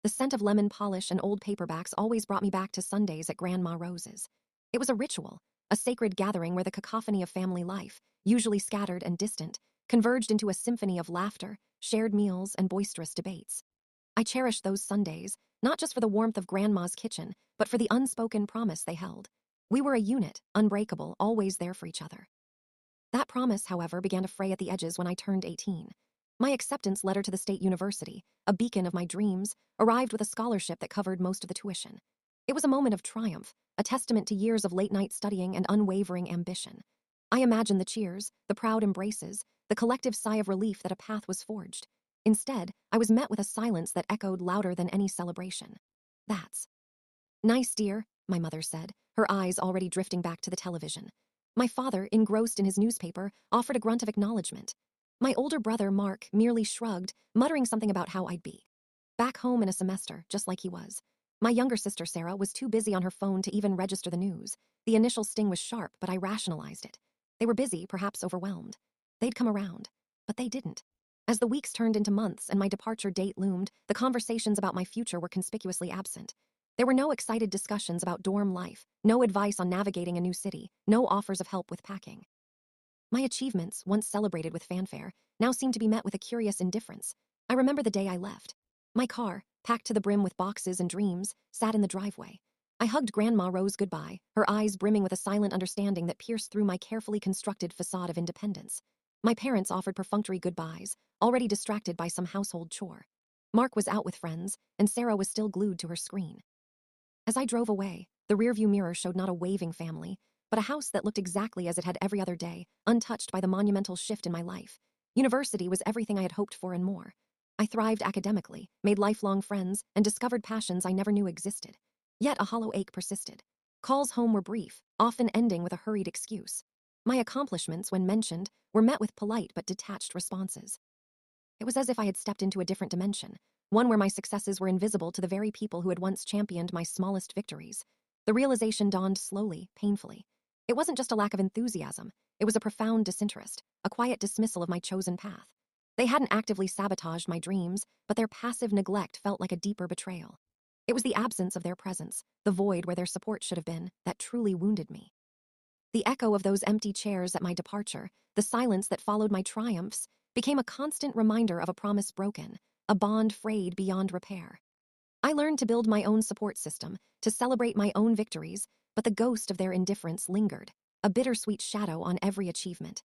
The scent of lemon polish and old paperbacks always brought me back to Sundays at Grandma Rose's. It was a ritual, a sacred gathering where the cacophony of family life, usually scattered and distant, converged into a symphony of laughter, shared meals, and boisterous debates. I cherished those Sundays, not just for the warmth of Grandma's kitchen, but for the unspoken promise they held. We were a unit, unbreakable, always there for each other. That promise, however, began to fray at the edges when I turned 18. My acceptance letter to the state university, a beacon of my dreams, arrived with a scholarship that covered most of the tuition. It was a moment of triumph, a testament to years of late-night studying and unwavering ambition. I imagined the cheers, the proud embraces, the collective sigh of relief that a path was forged. Instead, I was met with a silence that echoed louder than any celebration. "That's nice, dear," my mother said, her eyes already drifting back to the television. My father, engrossed in his newspaper, offered a grunt of acknowledgement. My older brother, Mark, merely shrugged, muttering something about how I'd be back home in a semester, just like he was. My younger sister, Sarah, was too busy on her phone to even register the news. The initial sting was sharp, but I rationalized it. They were busy, perhaps overwhelmed. They'd come around. But they didn't. As the weeks turned into months and my departure date loomed, the conversations about my future were conspicuously absent. There were no excited discussions about dorm life, no advice on navigating a new city, no offers of help with packing. My achievements, once celebrated with fanfare, now seemed to be met with a curious indifference. I remember the day I left. My car, packed to the brim with boxes and dreams, sat in the driveway. I hugged Grandma Rose goodbye, her eyes brimming with a silent understanding that pierced through my carefully constructed facade of independence. My parents offered perfunctory goodbyes, already distracted by some household chore. Mark was out with friends, and Sarah was still glued to her screen. As I drove away, the rearview mirror showed not a waving family, but a house that looked exactly as it had every other day, untouched by the monumental shift in my life. University was everything I had hoped for and more. I thrived academically, made lifelong friends, and discovered passions I never knew existed. Yet a hollow ache persisted. Calls home were brief, often ending with a hurried excuse. My accomplishments, when mentioned, were met with polite but detached responses. It was as if I had stepped into a different dimension, one where my successes were invisible to the very people who had once championed my smallest victories. The realization dawned slowly, painfully. It wasn't just a lack of enthusiasm, it was a profound disinterest, a quiet dismissal of my chosen path. They hadn't actively sabotaged my dreams, but their passive neglect felt like a deeper betrayal. It was the absence of their presence, the void where their support should have been, that truly wounded me. The echo of those empty chairs at my departure, the silence that followed my triumphs, became a constant reminder of a promise broken, a bond frayed beyond repair. I learned to build my own support system, to celebrate my own victories, but the ghost of their indifference lingered, a bittersweet shadow on every achievement.